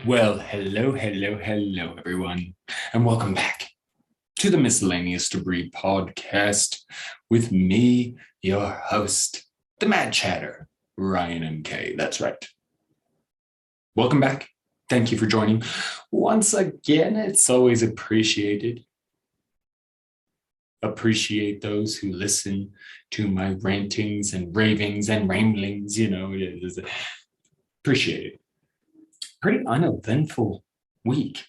Well, hello, everyone, and welcome back to the Miscellaneous Debris podcast with me, your host, the Mad Chatter, Ryan MK. That's right. Welcome back. Thank you for joining. Once again, it's always appreciated. Appreciate those who listen to my rantings and ravings and ramblings. It is appreciated. Pretty uneventful week.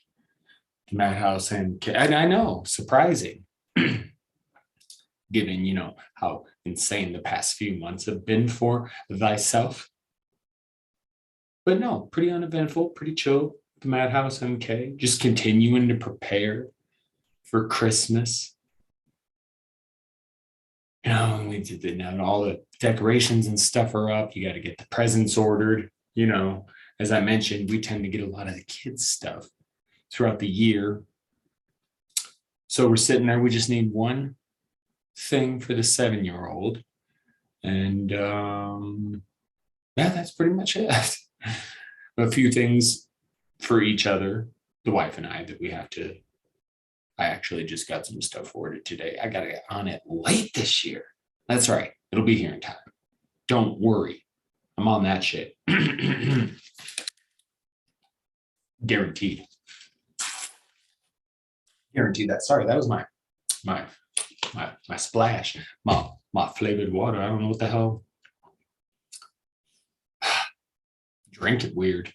Madhouse and I know, surprising, given how insane the past few months have been for thyself. But no, pretty uneventful, pretty chill. The Madhouse MK, just continuing to prepare for Christmas. We did now all the decorations and stuff are up. You got to get the presents ordered. As I mentioned, we tend to get a lot of the kids' stuff throughout the year. So we're sitting there. We just need one thing for the 7-year-old. And that's pretty much it. A few things for each other, the wife and I, that we have to. I actually just got some stuff ordered today. I got to get on it late this year. That's right. It'll be here in time. Don't worry. I'm on that shit. Guaranteed. Guaranteed that. Sorry, that was my splash, my flavored water. I don't know what the hell. Drink it weird.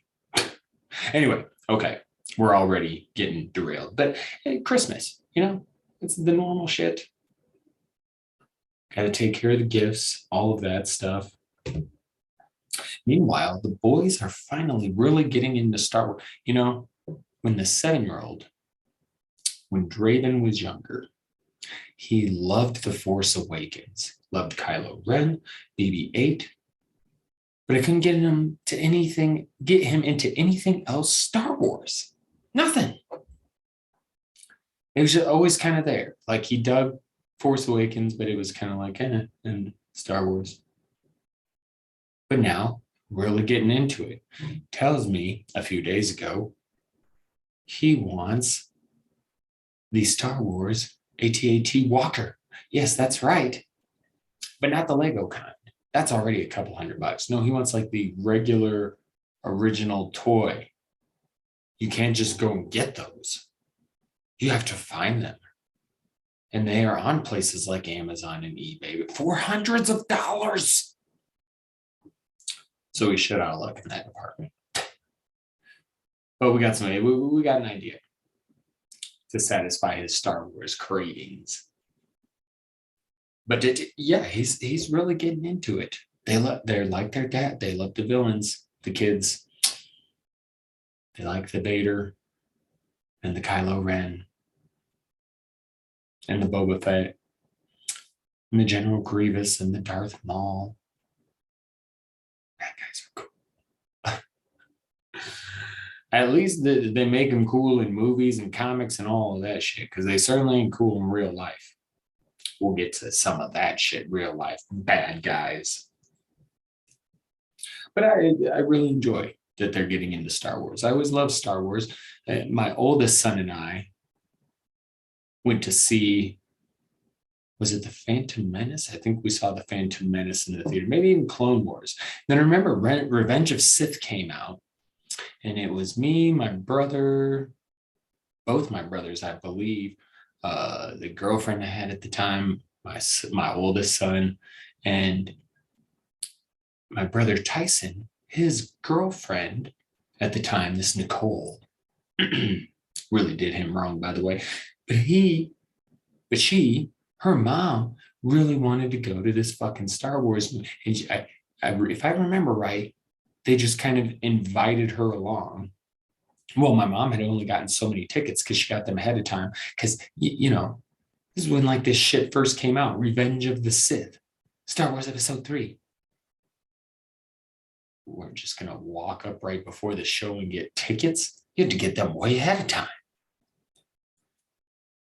Anyway, okay. We're already getting derailed. But hey, Christmas, it's the normal shit. Got to take care of the gifts, all of that stuff. Meanwhile, the boys are finally really getting into Star Wars. When the 7-year-old, when Draven was younger, he loved The Force Awakens, loved Kylo Ren, BB-8, but I couldn't get him into anything else Star Wars. Nothing. It was just always kind of there. Like he dug Force Awakens, but it was kind of like, and Star Wars. But now, really getting into it. Tells me a few days ago, he wants the Star Wars AT-AT Walker. Yes, that's right. But not the Lego kind. That's already a couple $100. No, he wants like the regular original toy. You can't just go and get those. You have to find them. And they are on places like Amazon and eBay for hundreds of dollars. So we shit out of luck in that department. But we got an idea to satisfy his Star Wars cravings. But he's really getting into it. They're like their dad. They love the villains, the kids. They like the Vader and the Kylo Ren and the Boba Fett and the General Grievous and the Darth Maul. Bad guys are cool. At least they make them cool in movies and comics and all of that shit, because they certainly ain't cool in real life. We'll get to some of that shit, real life bad guys. But I really enjoy that they're getting into Star Wars. I always loved Star Wars. My oldest son and I went to see, was it the Phantom Menace? I think we saw the Phantom Menace in the theater, maybe even Clone Wars. Then I remember Revenge of Sith came out, and it was me, my brother, both my brothers, I believe, the girlfriend I had at the time, my oldest son, and my brother Tyson. His girlfriend at the time, this Nicole, really did him wrong, by the way. But her mom really wanted to go to this fucking Star Wars movie. And if I remember right, they just kind of invited her along. Well, my mom had only gotten so many tickets because she got them ahead of time. Because, this is when like this shit first came out, Revenge of the Sith, Star Wars Episode 3. We're just going to walk up right before the show and get tickets. You had to get them way ahead of time.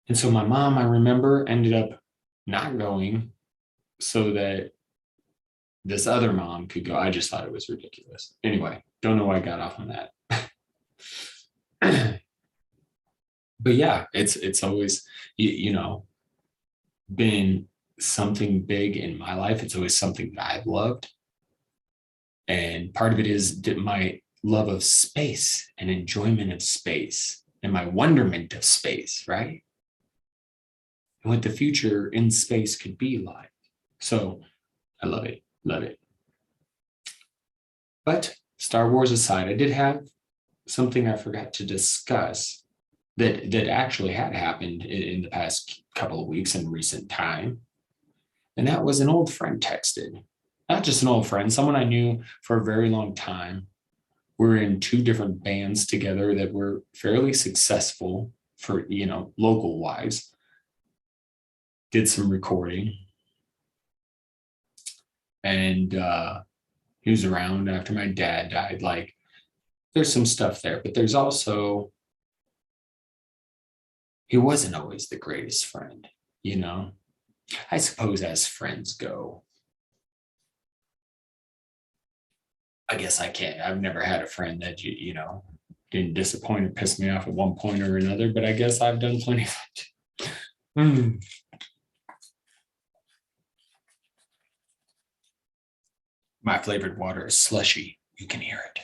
And so my mom, I remember, ended up not going so that this other mom could go. I just thought it was ridiculous. Anyway, don't know why I got off on that. But yeah, it's always, been something big in my life. It's always something that I've loved. And part of it is my love of space and enjoyment of space and my wonderment of space, right? And what the future in space could be like. So I love it, love it. But Star Wars aside, I did have something I forgot to discuss that actually had happened in the past couple of weeks in recent time. And that was an old friend texted. Not just an old friend, someone I knew for a very long time. We're in two different bands together that were fairly successful for, local wise. Did some recording. And he was around after my dad died. Like, there's some stuff there, but there's also, he wasn't always the greatest friend, I suppose as friends go. I guess I can't. I've never had a friend that, didn't disappoint or piss me off at one point or another, but I guess I've done plenty of it. My flavored water is slushy. You can hear it.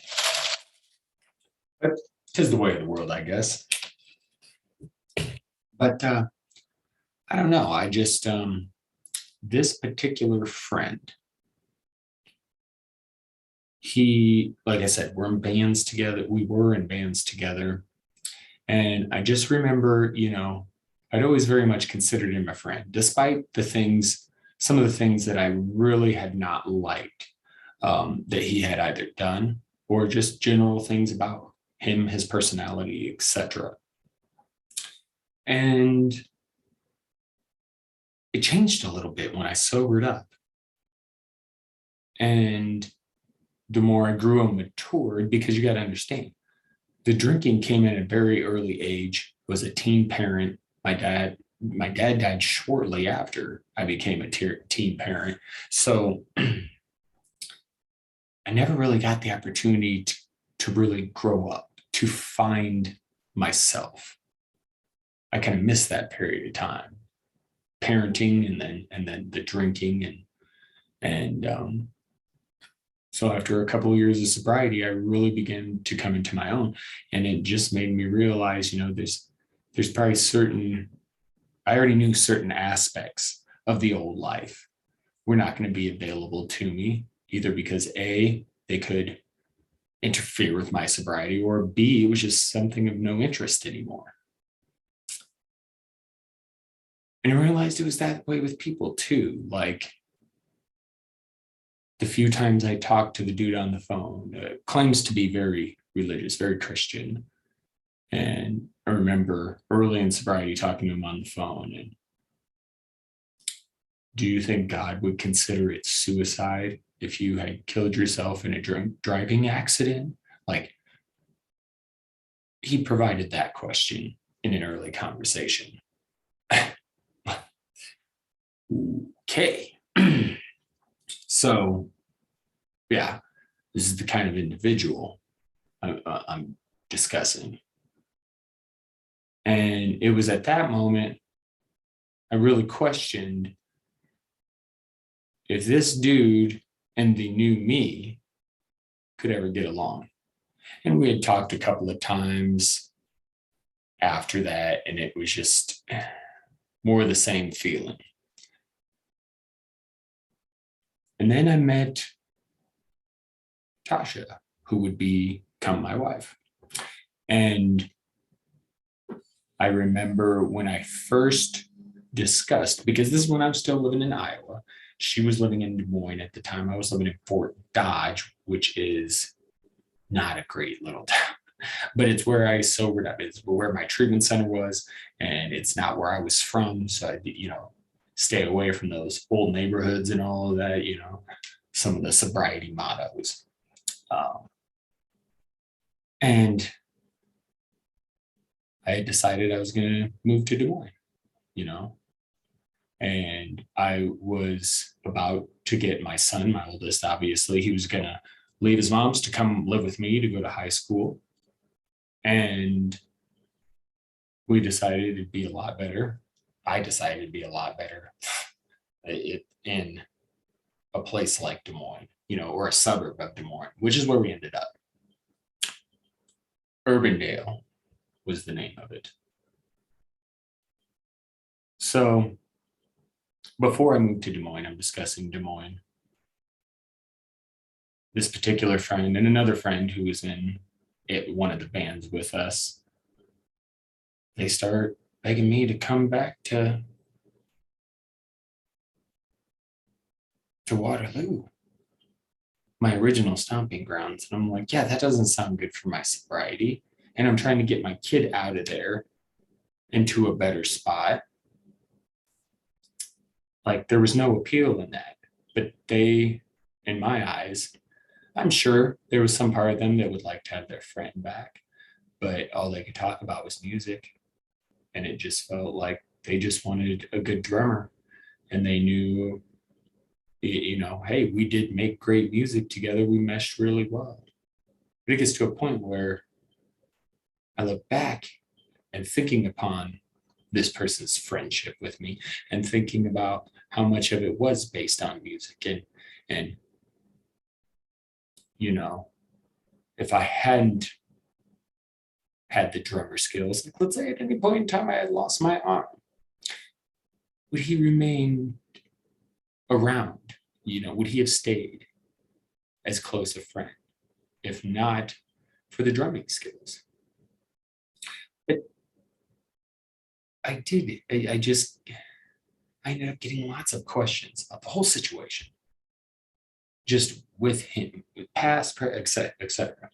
But 'tis the way of the world, I guess. But I don't know. I just, this particular friend, he, like I said, we're in bands together. We were in bands together. And I just remember, I'd always very much considered him a friend, despite some of the things that I really had not liked that he had either done or just general things about him, his personality, etc. And it changed a little bit when I sobered up. And the more I grew and matured, because you got to understand, the drinking came in at a very early age, was a teen parent. My dad died shortly after I became a teen parent. So I never really got the opportunity to really grow up, to find myself. I kind of missed that period of time, parenting and then the drinking and so after a couple of years of sobriety, I really began to come into my own, and it just made me realize, there's probably I already knew certain aspects of the old life were not going to be available to me, either because A, they could interfere with my sobriety, or B, it was just something of no interest anymore. And I realized it was that way with people too. Like, the few times I talked to the dude on the phone, claims to be very religious, very Christian. And I remember early in sobriety talking to him on the phone. And do you think God would consider it suicide if you had killed yourself in a driving accident? Like, he provided that question in an early conversation. Okay. So, yeah, this is the kind of individual I'm discussing. And it was at that moment I really questioned if this dude and the new me could ever get along. And we had talked a couple of times after that, and it was just more of the same feeling. And then I met Tasha, who would become my wife. And I remember when I first discussed, because this is when I was still living in Iowa. She was living in Des Moines at the time. I was living in Fort Dodge, which is not a great little town, but it's where I sobered up. It's where my treatment center was, and it's not where I was from. So I, stay away from those old neighborhoods and all of that, some of the sobriety mottos. And I had decided I was going to move to Des Moines, and I was about to get my son, my oldest, obviously. He was going to leave his mom's to come live with me to go to high school. And we decided it'd be a lot better. I decided it'd be a lot better in a place like Des Moines, or a suburb of Des Moines, which is where we ended up. Urbandale was the name of it. So before I moved to Des Moines, I'm discussing Des Moines. This particular friend and another friend who was in one of the bands with us, they start begging me to come back to Waterloo, my original stomping grounds. And I'm like, yeah, that doesn't sound good for my sobriety. And I'm trying to get my kid out of there into a better spot. Like, there was no appeal in that. But they, in my eyes, I'm sure there was some part of them that would like to have their friend back, but all they could talk about was music. And it just felt like they just wanted a good drummer. And they knew, hey, we did make great music together. We meshed really well. But it gets to a point where I look back and thinking upon this person's friendship with me and thinking about how much of it was based on music. And if I hadn't had the drummer skills, like let's say at any point in time I had lost my arm, would he remain around? Would he have stayed as close a friend if not for the drumming skills? But I did. I ended up getting lots of questions about the whole situation, just with him, with past, etc.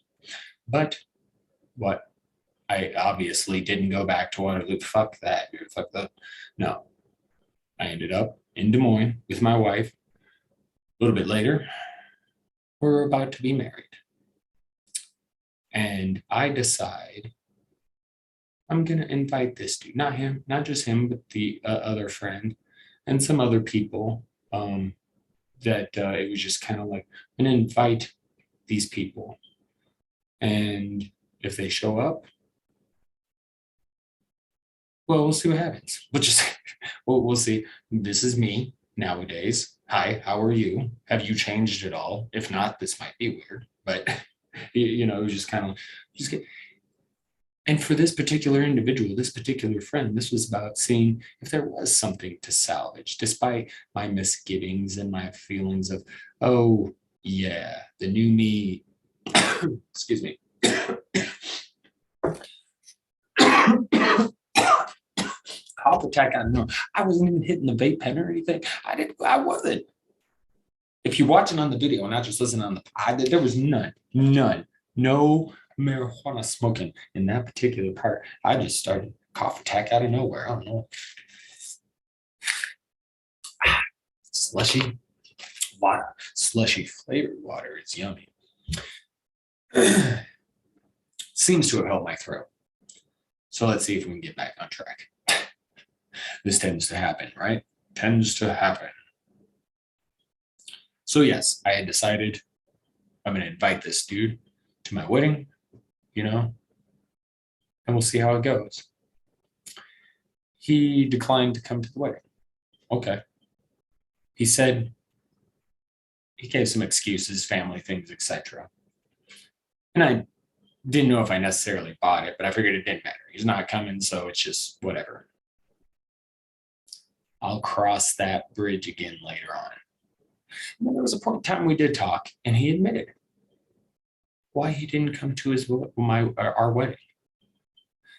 But what? I obviously didn't go back to Waterloo. Fuck that, dude. Fuck that. No. I ended up in Des Moines with my wife. A little bit later, we're about to be married. And I decide I'm going to invite this dude, not him, not just him, but the other friend and some other people that it was just kind of like, I'm going to invite these people. And if they show up, well, we'll see what happens. We'll see. This is me nowadays. Hi, how are you? Have you changed at all? If not, this might be weird, but it was just kind of just get. And for this particular individual, this particular friend, this was about seeing if there was something to salvage, despite my misgivings and my feelings of, oh yeah, the new me. Excuse me. Heart attack. I don't know. I wasn't even hitting the vape pen or anything. I wasn't. If you're watching on the video and not just listening on there was none, no marijuana smoking in that particular part. I just started cough attack out of nowhere. I don't know. Slushy water, slushy flavored water. It's yummy. Seems to have helped my throat. So let's see if we can get back on track. This tends to happen, right? Tends to happen. So yes, I had decided I'm going to invite this dude to my wedding, and we'll see how it goes. He declined to come to the wedding. Okay. He said he gave some excuses, family things, etc. And I didn't know if I necessarily bought it, but I figured it didn't matter. He's not coming, so it's just whatever. I'll cross that bridge again later on. And then there was a point in time we did talk, and he admitted why he didn't come to our wedding.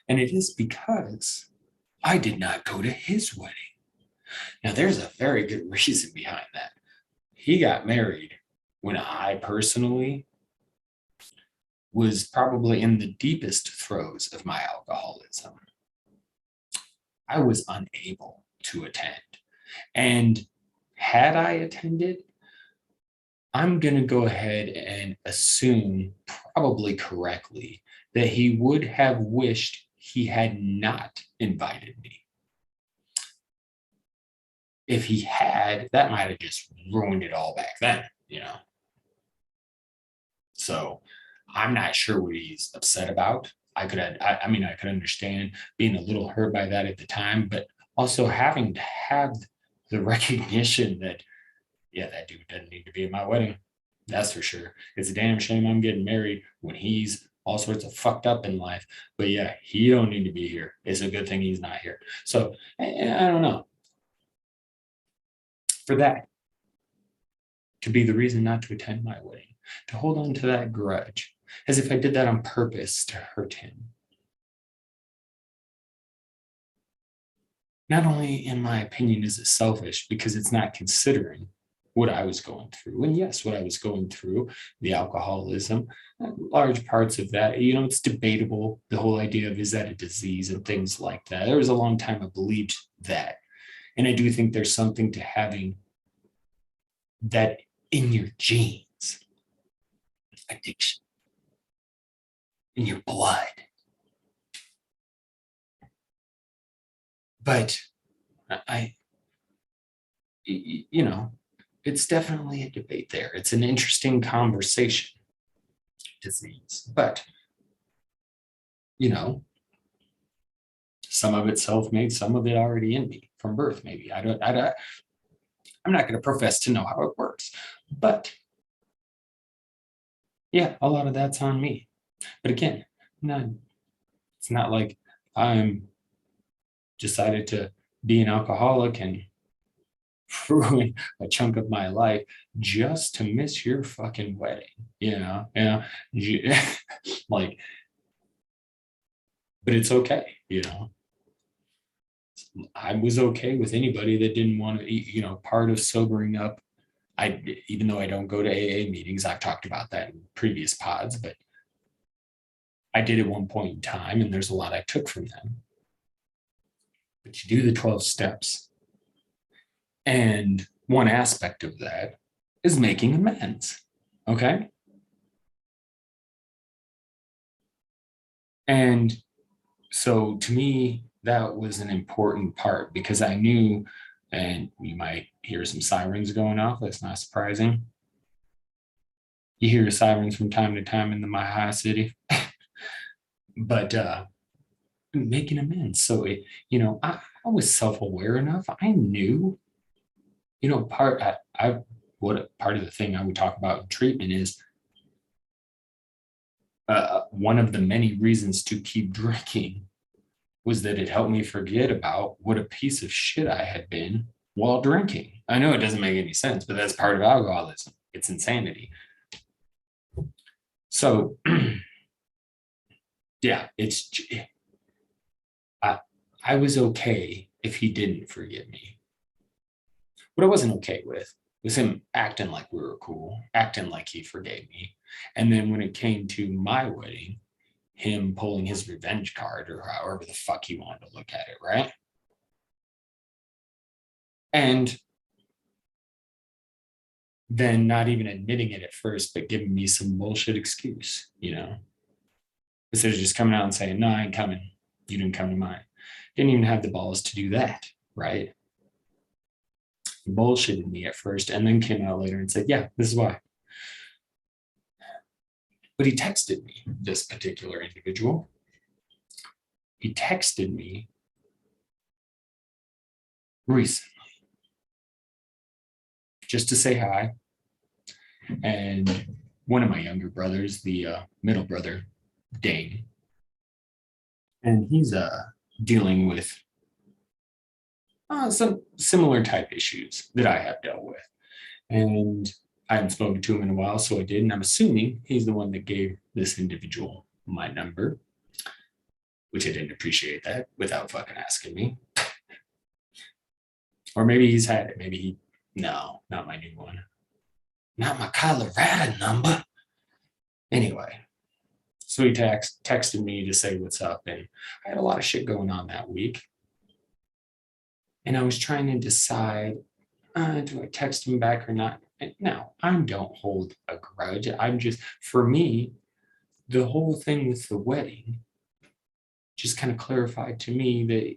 And it is because I did not go to his wedding. Now, there's a very good reason behind that. He got married when I personally was probably in the deepest throes of my alcoholism. I was unable to attend. And had I attended, I'm going to go ahead and assume, probably correctly, that he would have wished he had not invited me. If he had, that might have just ruined it all back then, So I'm not sure what he's upset about. I mean, I could understand being a little hurt by that at the time, but also having to have the recognition that, yeah, that dude doesn't need to be at my wedding. That's for sure. It's a damn shame I'm getting married when he's all sorts of fucked up in life. But yeah, he don't need to be here. It's a good thing he's not here. So I don't know. For that to be the reason not to attend my wedding, to hold on to that grudge, as if I did that on purpose to hurt him. Not only, in my opinion, is it selfish because it's not considering what I was going through. And yes, what I was going through, the alcoholism, large parts of that, it's debatable. The whole idea of, is that a disease and things like that. There was a long time I believed that. And I do think there's something to having that in your genes, addiction, in your blood. But it's definitely a debate there. It's an interesting conversation, disease. But, some of it self-made, some of it already in me from birth, maybe. I'm not going to profess to know how it works. But, yeah, a lot of that's on me. But again, it's not like I'm decided to be an alcoholic and ruin a chunk of my life just to miss your fucking wedding, like, but it's okay, I was okay with anybody that didn't want to eat, part of sobering up. Even though I don't go to AA meetings, I've talked about that in previous pods, but I did at one point in time, and there's a lot I took from them. But you do the 12 steps. And one aspect of that is making amends. Okay. And so to me, that was an important part because I knew, and you might hear some sirens going off. That's not surprising. You hear sirens from time to time in the Maha City. But making amends. So I was self-aware enough. I knew, part of the thing I would talk about in treatment is one of the many reasons to keep drinking was that it helped me forget about what a piece of shit I had been while drinking. I know it doesn't make any sense, but that's part of alcoholism. It's insanity. So yeah, I was okay if he didn't forgive me. What I wasn't okay with was him acting like we were cool, acting like he forgave me. And then when it came to my wedding, him pulling his revenge card or however the fuck he wanted to look at it, right? And then not even admitting it at first, but giving me some bullshit excuse, instead of just coming out and saying, no, I ain't coming. You didn't come to mine. Didn't even have the balls to do that, right? He bullshitted me at first and then came out later and said, yeah, this is why. But he texted me, this particular individual. He texted me recently just to say hi. And one of my younger brothers, the middle brother, Dane, and he's dealing with some similar type issues that I have dealt with. And I haven't spoken to him in a while, so I did. And I'm assuming he's the one that gave this individual my number, which I didn't appreciate that without fucking asking me. Or maybe he's had it. Maybe no, not my new one. Not my Kylo Ren number. Anyway, so he texted me to say what's up. And I had a lot of shit going on that week. And I was trying to decide, do I text him back or not? No, I don't hold a grudge. I'm just, for me, the whole thing with the wedding just kind of clarified to me that,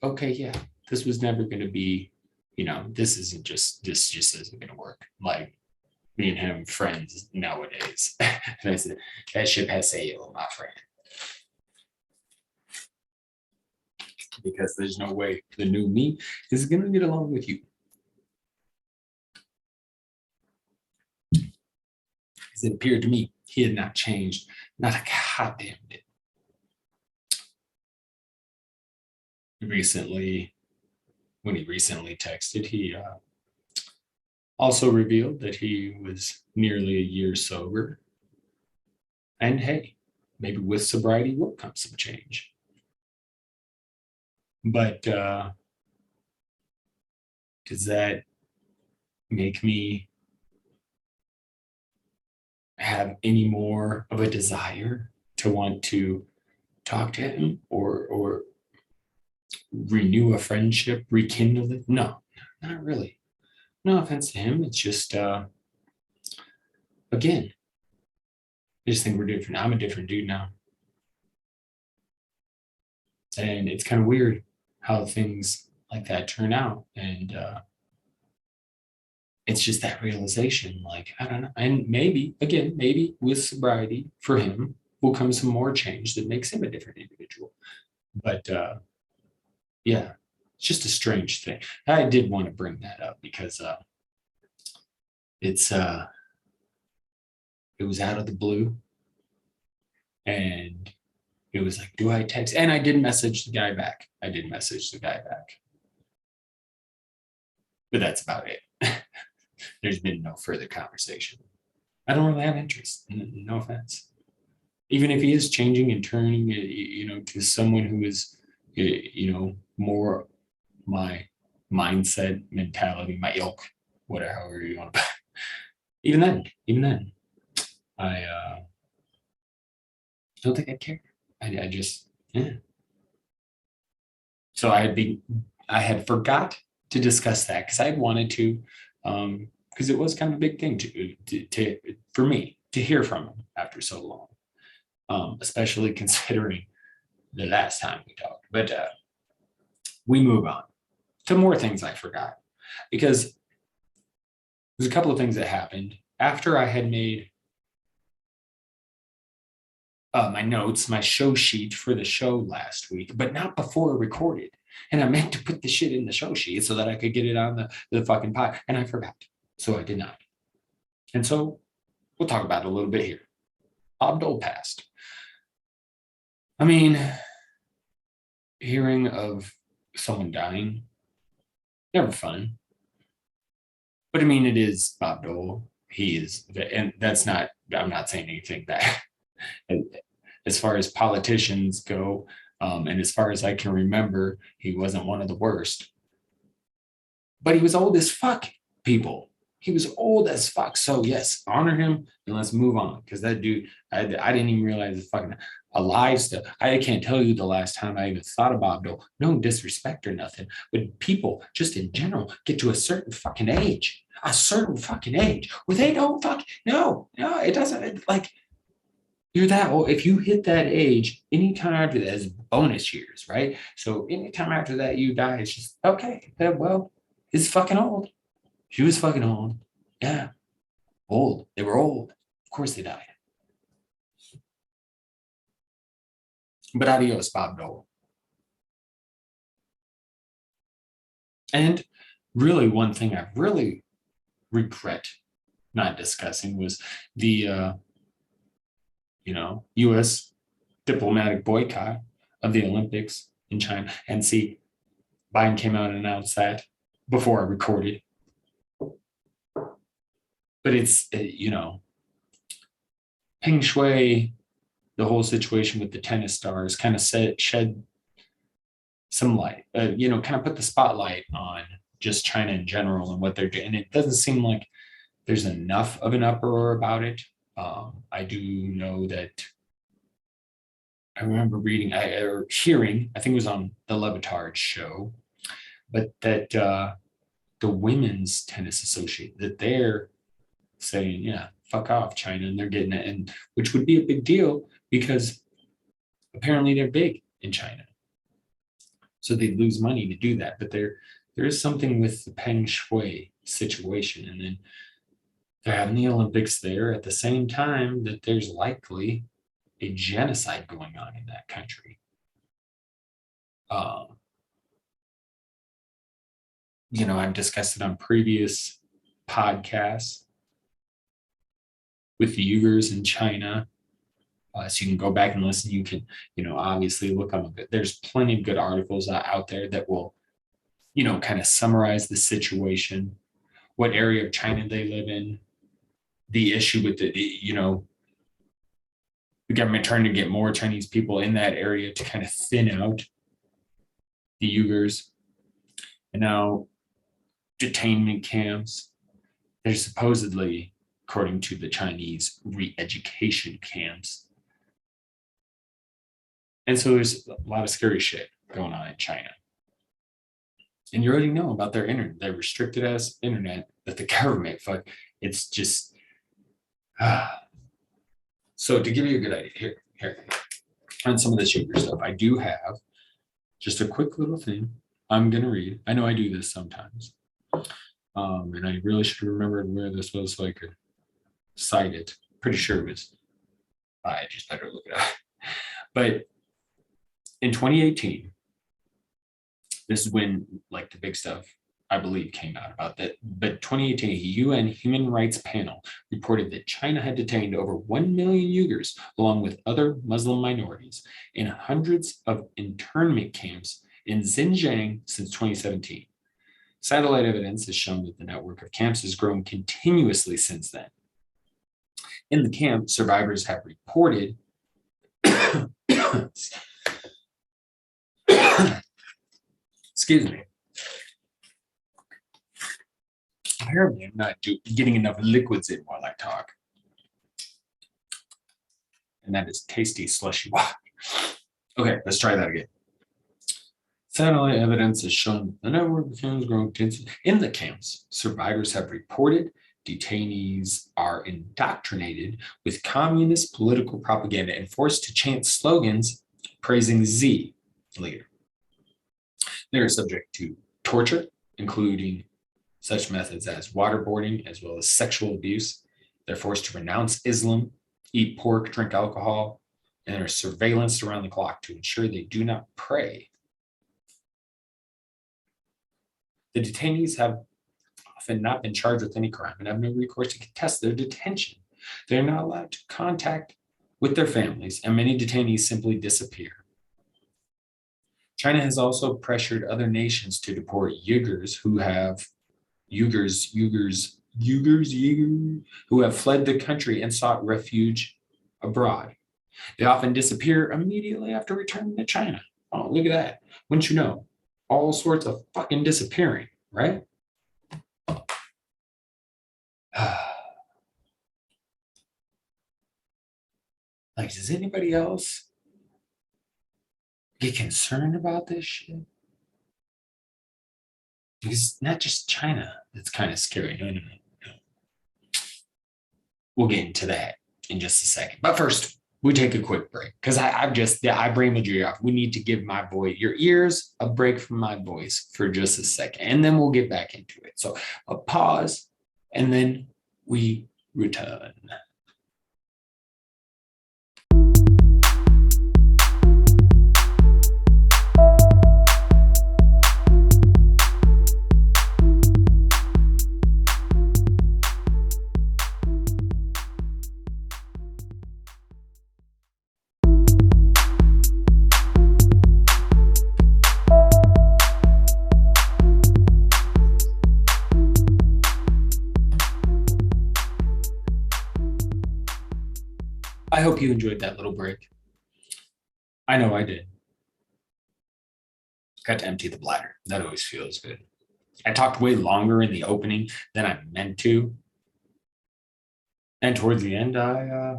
okay, yeah, this was never going to be, this just isn't going to work. Like me and him, friends nowadays. And I said, that ship has sailed, my friend. because there's no way the new me is going to get along with you. As it appeared to me, he had not changed, not a goddamn bit. Recently, when he recently texted, he also revealed that he was nearly a year sober. And hey, maybe with sobriety will come some change. But does that make me have any more of a desire to want to talk to him or renew a friendship, rekindle it? No, not really. No offense to him. It's just, again, I just think we're different. I'm a different dude now. And it's kind of weird how things like that turn out. And it's just that realization, like, I don't know. And maybe, again, maybe with sobriety for him will come some more change that makes him a different individual. But yeah, it's just a strange thing. I did want to bring that up because it was out of the blue. And it was like, do I text? And I did message the guy back. But that's about it. There's been no further conversation. I don't really have interest. No offense. Even if he is changing and turning, to someone who is, more my mindset, mentality, my ilk, whatever, however you want to. Even then, I don't think I'd care. I just, yeah. So I had forgot to discuss that because I had wanted to, because it was kind of a big thing to for me to hear from him after so long, especially considering the last time we talked. But we move on to more things I forgot because there's a couple of things that happened after I had made my notes, my show sheet for the show last week, but not before I recorded. And I meant to put the shit in the show sheet so that I could get it on the fucking pod. And I forgot. So I did not. And so we'll talk about it a little bit here. Bob Dole passed. I mean, hearing of someone dying, never fun. But I mean, it is Bob Dole. He is, and that's not, I'm not saying anything bad. As far as politicians go, and as far as I can remember, he wasn't one of the worst. But he was old as fuck, people. He was old as fuck. So yes, honor him and let's move on. Because that dude, I didn't even realize it's fucking alive still. I can't tell you the last time I even thought of Bob Dole. No disrespect or nothing. But people, just in general, get to a certain fucking age. Where they don't no, it doesn't, like, you're that old. If you hit that age, anytime after that is bonus years, right? So anytime after that you die, it's just, okay, well, it's fucking old. She was fucking old. Yeah, old. They were old. Of course they died. But adios, Bob Dole. And really, one thing I really regret not discussing was the U.S. diplomatic boycott of the Olympics in China. And see, Biden came out and announced that before I recorded. But it's, Peng Shui, the whole situation with the tennis stars kind of shed some light, kind of put the spotlight on just China in general and what they're doing. And it doesn't seem like there's enough of an uproar about it. I do know that I remember reading or hearing, I think it was on the Levitard show, but that the Women's Tennis Association, that they're saying, yeah, fuck off, China, and they're getting it, and which would be a big deal because apparently they're big in China. So they'd lose money to do that. But there is something with the Peng Shui situation, and then they're having the Olympics there at the same time that there's likely a genocide going on in that country. I've discussed it on previous podcasts with the Uyghurs in China. So you can go back and listen. You can, obviously look up. There's plenty of good articles out there that will, kind of summarize the situation, what area of China they live in, the issue with the government trying to get more Chinese people in that area to kind of thin out the Uyghurs. And now detainment camps. They're supposedly, according to the Chinese, re-education camps. And so there's a lot of scary shit going on in China. And you already know about their internet, their restricted ass internet that the government, it's just. So to give you a good idea, here, on some of this Uyghur stuff, I do have just a quick little thing I'm going to read. I know I do this sometimes. And I really should have remembered where this was so I could cite it. Pretty sure it was. I just better look it up. But in 2018, this is when the big stuff, I believe, came out about that. But 2018, a UN human rights panel reported that China had detained over 1 million Uyghurs, along with other Muslim minorities, in hundreds of internment camps in Xinjiang since 2017. Satellite evidence has shown that the network of camps has grown continuously since then. In the camp, survivors have reported excuse me. Apparently, I'm not getting enough liquids in while I talk. And that is tasty, slushy water. Okay, let's try that again. Satellite evidence has shown the network of camps growing in the camps. Survivors have reported detainees are indoctrinated with communist political propaganda and forced to chant slogans praising Z leader. They are subject to torture, including such methods as waterboarding, as well as sexual abuse. They're forced to renounce Islam, eat pork, drink alcohol, and are surveillanced around the clock to ensure they do not pray. The detainees have often not been charged with any crime and have no recourse to contest their detention. They're not allowed to contact with their families, and many detainees simply disappear. China has also pressured other nations to deport Uyghurs who have who have fled the country and sought refuge abroad. They often disappear immediately after returning to China. Oh, look at that. Wouldn't you know? All sorts of fucking disappearing, right? Does anybody else get concerned about this shit? Because it's not just China that's kind of scary. No. We'll get into that in just a second. But first, we take a quick break because I brained you off. We need to give my voice, your ears, a break from my voice for just a second, and then we'll get back into it. So a pause, and then we return. I hope you enjoyed that little break. I know I did. Got to empty the bladder. That always feels good. I talked way longer in the opening than I meant to. And towards the end, I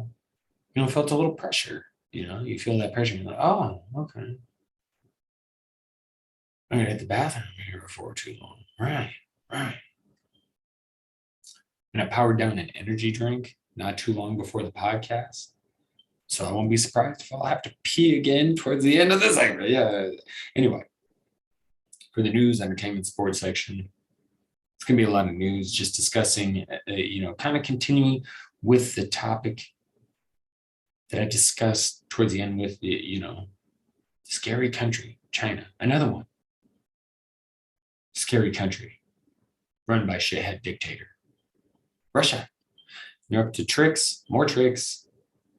felt a little pressure. You feel that pressure. You're like, oh, okay. I'm gonna hit the bathroom here for too long. Right. And I powered down an energy drink not too long before the podcast. So I won't be surprised if I'll have to pee again towards the end of this segment. Yeah. Anyway, for the news, entertainment, sports section, it's going to be a lot of news just discussing, kind of continuing with the topic that I discussed towards the end with the, scary country, China. Another one. Scary country. run by shithead dictator. Russia. They're up to tricks, more tricks,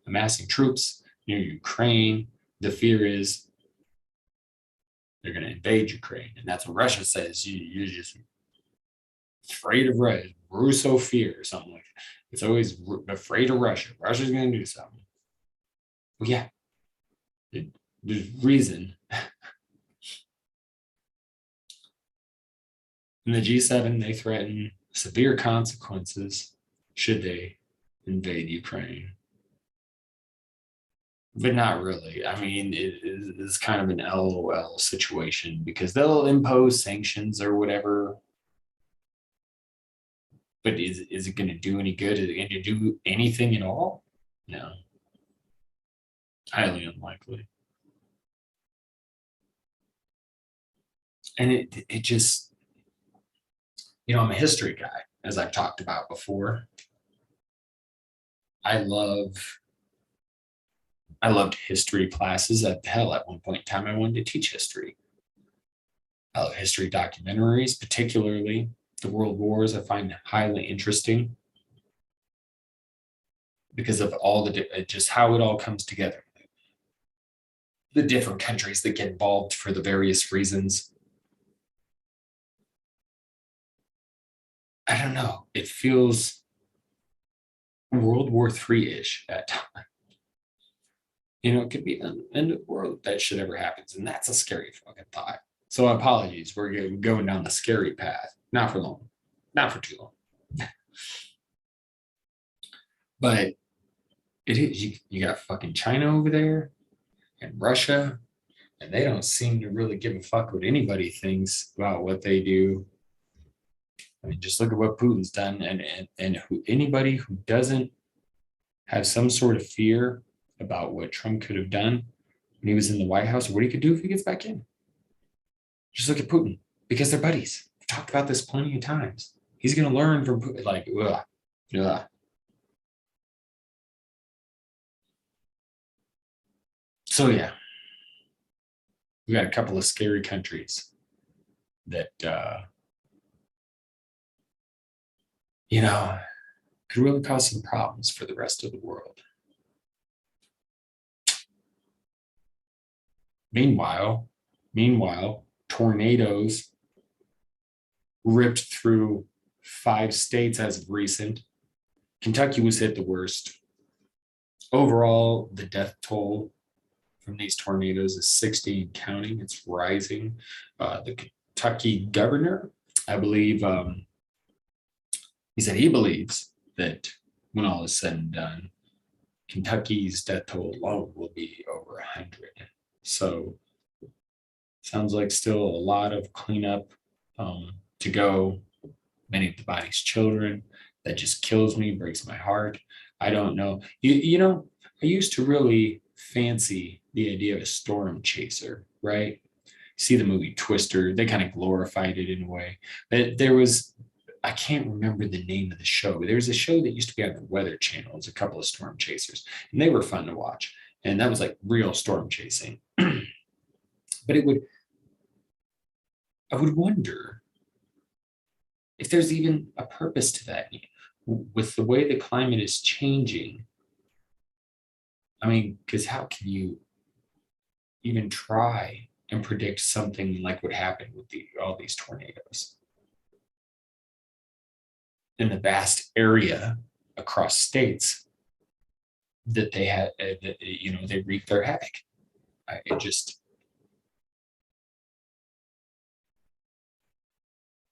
amassing troops near Ukraine. The fear is they're going to invade Ukraine. And that's what Russia says. You're just afraid of Russia. Russo fear or something like that. It's always afraid of Russia. Russia's going to do something. Well, yeah. There's reason. In the G7, they threaten severe consequences should they invade Ukraine. But not really. I mean, it's kind of an LOL situation because they'll impose sanctions or whatever. But is it going to do any good? Is it going to do anything at all? No. Highly unlikely. And it just, I'm a history guy, as I've talked about before. I loved history classes. At one point in time, I wanted to teach history. I love history documentaries, particularly the World Wars. I find highly interesting because of all just how it all comes together. The different countries that get involved for the various reasons. I don't know. It feels World War III-ish at times. It could be the end of the world if that shit ever happens. And that's a scary fucking thought. So apologies. We're going down the scary path. Not for long. Not for too long. But it is. You got fucking China over there and Russia. And they don't seem to really give a fuck what anybody thinks about what they do. I mean, just look at what Putin's done, and anybody who doesn't have some sort of fear about what Trump could have done when he was in the White House, or what he could do if he gets back in. Just look at Putin, because they're buddies. We've talked about this plenty of times. He's going to learn from Putin, like, ugh, ugh. So yeah, we got a couple of scary countries that could really cause some problems for the rest of the world. Meanwhile, tornadoes ripped through 5 states as of recent. Kentucky was hit the worst. Overall, the death toll from these tornadoes is 60 and counting. It's rising. The Kentucky governor, I believe, he said he believes that when all is said and done, Kentucky's death toll alone will be over 100. So sounds like still a lot of cleanup to go. Many of the body's children. That just kills me, breaks my heart. I don't know. I used to really fancy the idea of a storm chaser, right? See the movie Twister. They kind of glorified it in a way. But I can't remember the name of the show. There's a show that used to be on the Weather Channel. It was a couple of storm chasers, and they were fun to watch. And that was like real storm chasing. But I would wonder if there's even a purpose to that. With the way the climate is changing, I mean, because how can you even try and predict something like what happened with all these tornadoes in the vast area across states that they had, they wreaked their havoc?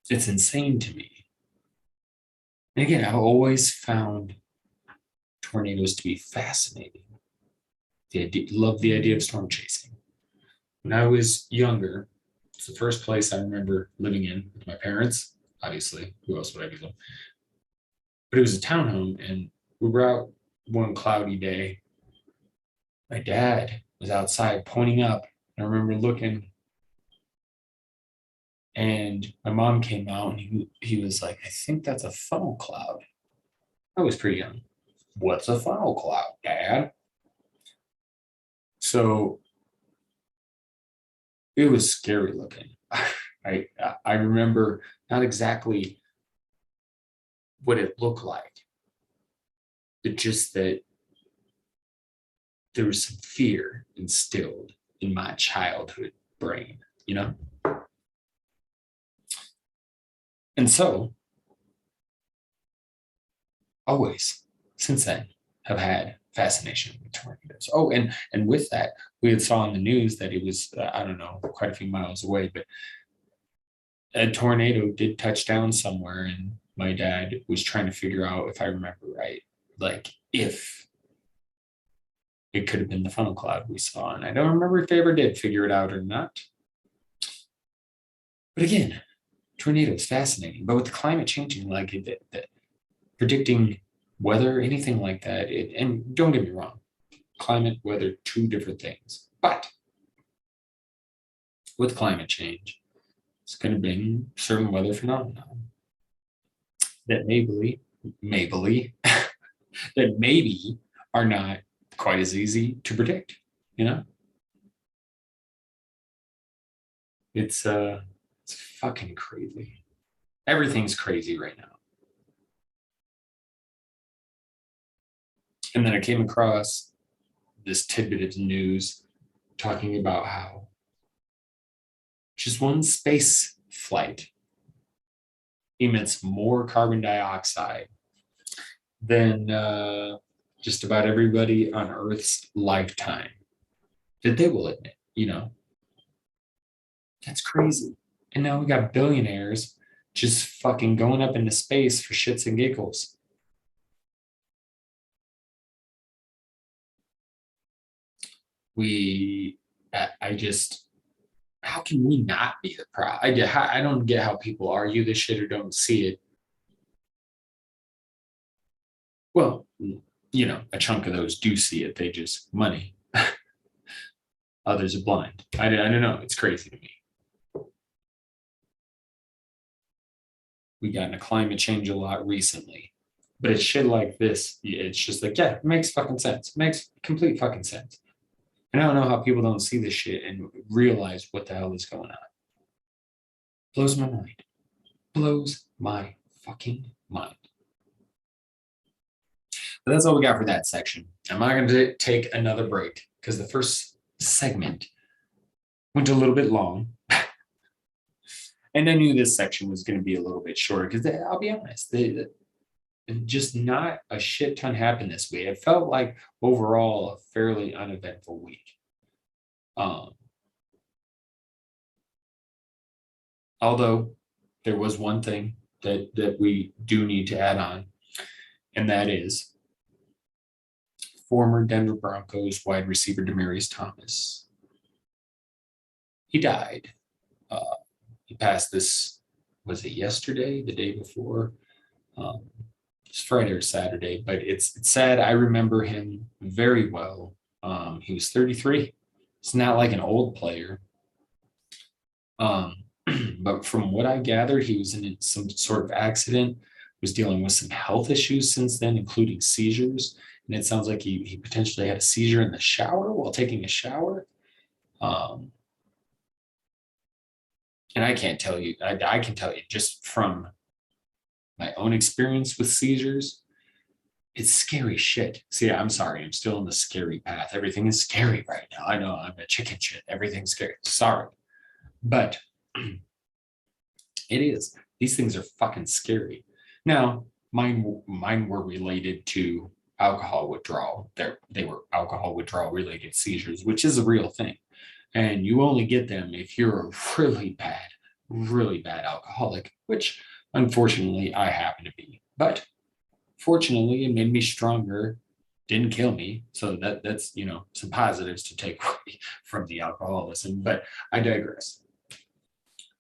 It's insane to me. And again, I've always found tornadoes to be fascinating. Love the idea of storm chasing. When I was younger, it's the first place I remember living in with my parents. Obviously, who else would I be living? But it was a townhome, and we were out one cloudy day. My dad was outside pointing up. I remember looking, and my mom came out, and he was like, "I think that's a funnel cloud." I was pretty young. What's a funnel cloud, Dad? So it was scary looking. I remember not exactly what it looked like. But just that there was some fear instilled in my childhood brain, you know? And so, always, since then, have had fascination with tornadoes. Oh, and with that, we had saw in the news that it was, I don't know, quite a few miles away, but a tornado did touch down somewhere, and my dad was trying to figure out, if I remember right, like if it could have been the funnel cloud we saw. And I don't remember if they ever did figure it out or not. But again, tornado is fascinating. But with the climate changing, like predicting weather, anything like that, and don't get me wrong, climate, weather, two different things. But with climate change, it's going to bring certain weather phenomena that maybe that maybe are not quite as easy to predict, you know? It's fucking crazy. Everything's crazy right now. And then I came across this tidbit of news talking about how just one space flight emits more carbon dioxide than just about everybody on Earth's lifetime that they will admit, you know? That's crazy. And now we got billionaires just fucking going up into space for shits and giggles. I just, how can we not be the proud? I don't get how people argue this shit or don't see it. Well, you know, a chunk of those do see it. They just money. Others are blind. I don't know. It's crazy to me. We got into climate change a lot recently, but it's shit like this. It's just like, yeah, it makes fucking sense. It makes complete fucking sense. And I don't know how people don't see this shit and realize what the hell is going on. Blows my mind. Blows my fucking mind. But that's all we got for that section. I'm not going to take another break because the first segment went a little bit long. And I knew this section was going to be a little bit shorter because I'll be honest, just not a shit ton happened this week. It felt like overall a fairly uneventful week. Although there was one thing that we do need to add on, and that is former Denver Broncos wide receiver Demaryius Thomas. He died. He passed this, was it yesterday, the day before? It's Friday or Saturday, but it's sad. I remember him very well. He was 33. It's not like an old player. But from what I gathered, he was in some sort of accident, was dealing with some health issues since then, including seizures. And it sounds like he potentially had a seizure in the shower while taking a shower. And I can't tell you, I can tell you just from my own experience with seizures, it's scary shit. See, I'm sorry, I'm still in the scary path. Everything is scary right now. I know I'm a chicken shit. Everything's scary. Sorry. But it is. These things are fucking scary. Now, mine were related to alcohol withdrawal. They were alcohol withdrawal related seizures, which is a real thing. And you only get them if you're a really bad alcoholic, which unfortunately I happen to be. But fortunately, it made me stronger, didn't kill me. So that's, you know, some positives to take away from the alcoholism. But I digress.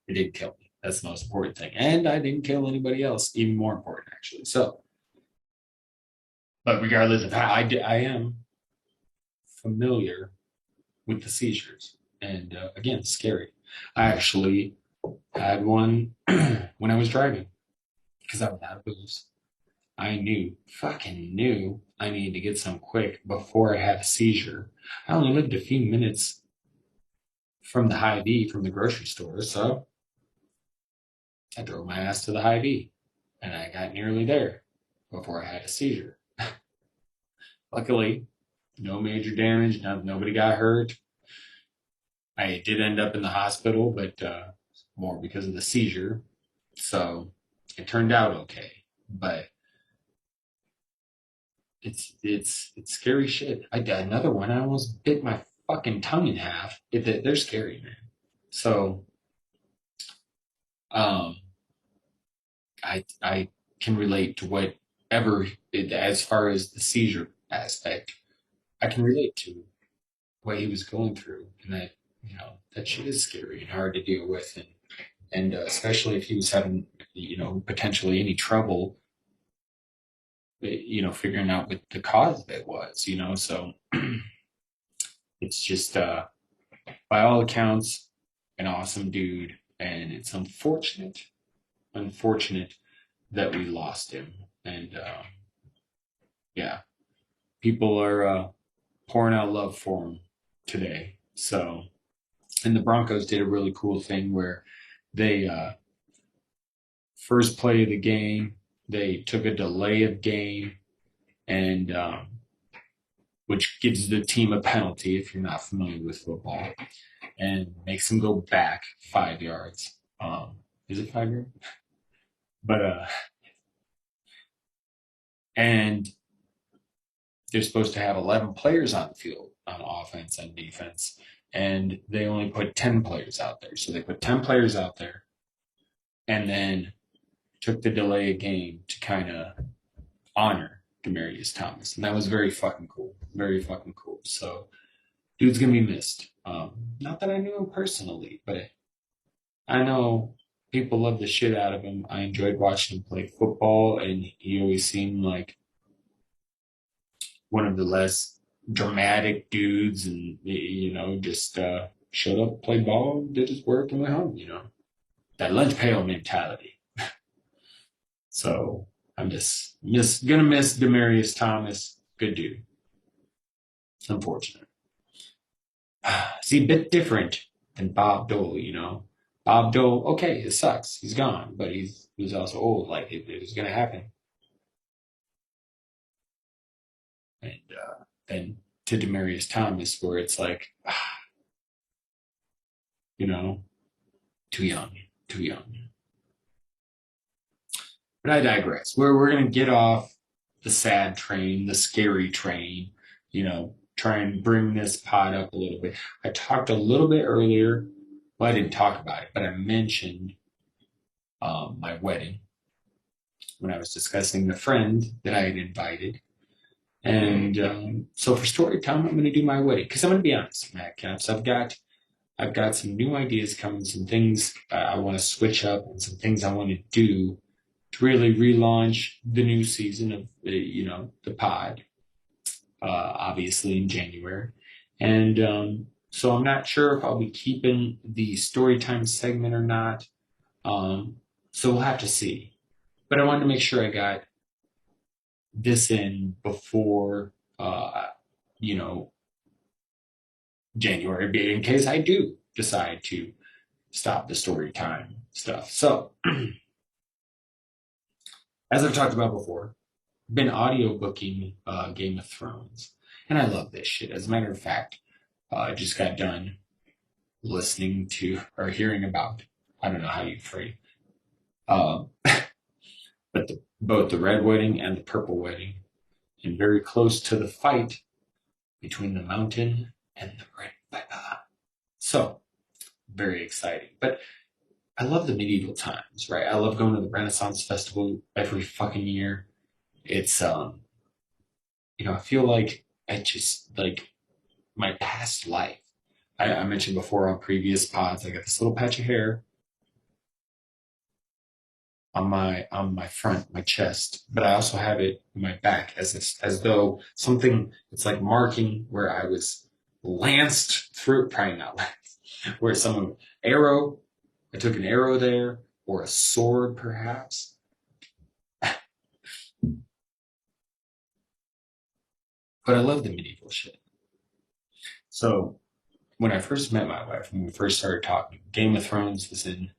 It didn't kill me. That's the most important thing. And I didn't kill anybody else, even more important, actually. So, but regardless of how I am familiar with the seizures. And again, scary. I actually had one when I was driving because I was out of booze. I fucking knew I needed to get some quick before I had a seizure. I only lived a few minutes from the Hy-Vee from the grocery store, so I drove my ass to the Hy-Vee. and I got nearly there before I had a seizure. Luckily, no major damage, nobody got hurt. I did end up in the hospital, but more because of the seizure. So it turned out okay. But it's scary shit. I did another one. I almost bit my fucking tongue in half. They're scary, man. So um, I can relate to whatever as far as the seizure aspect. I can relate to what he was going through, and that that shit is scary and hard to deal with, and especially if he was having potentially any trouble, figuring out what the cause of it was, so it's just by all accounts an awesome dude, and it's unfortunate that we lost him, and yeah, people are pouring out love for him today. So, and the Broncos did a really cool thing where they first play of the game, they took a delay of game, and which gives the team a penalty if you're not familiar with football, and makes them go back 5 yards. Is it 5 yards? But and they're supposed to have 11 players on the field on offense and defense, and they only put 10 players out there. So they put 10 players out there, and then took the delay of game to kind of honor Demaryius Thomas, and that was very fucking cool. Very fucking cool. So, dude's gonna be missed. Not that I knew him personally, but I know people love the shit out of him. I enjoyed watching him play football, and he always seemed like one of the less dramatic dudes, and just showed up, played ball, did his work, and went home. That lunch pail mentality. So I'm just gonna miss Demaryius Thomas. Good dude. It's unfortunate. See, a bit different than Bob Dole. Bob Dole, okay, it sucks. He's gone, but he's also old. Like it was gonna happen. And then to Demaryius Thomas, where it's like, you know, too young, too young. But I digress. We're gonna get off the sad train, the scary train, try and bring this pod up a little bit. I talked a little bit earlier. Well, I didn't talk about it, but I mentioned my wedding when I was discussing the friend that I had invited. And so for story time, I'm going to do my wedding because I'm going to be honest, Matt Caps. I've got some new ideas coming, some things I want to switch up, and some things I want to do to really relaunch the new season of the pod. Obviously in January, and so I'm not sure if I'll be keeping the story time segment or not. So we'll have to see. But I wanted to make sure I got this in before you know January, in case I do decide to stop the story time stuff. So as I've talked about before, I've been audiobooking Game of Thrones, and I love this shit. As a matter of fact, I just got done listening to or hearing about. I don't know how you phrase, um, but both the Red Wedding and the Purple Wedding, and very close to the fight between the Mountain and the Red Viper. So very exciting. But I love the medieval times, right? I love going to the Renaissance Festival every fucking year. It's I feel like I just like my past life. I mentioned before on previous pods, I got this little patch of hair on my front, my chest, but I also have it in my back as though something. It's like marking where I was lanced through, probably not lanced, where someone arrow. I took an arrow there, or a sword, perhaps. But I love the medieval shit. So when I first met my wife, when we first started talking, Game of Thrones was in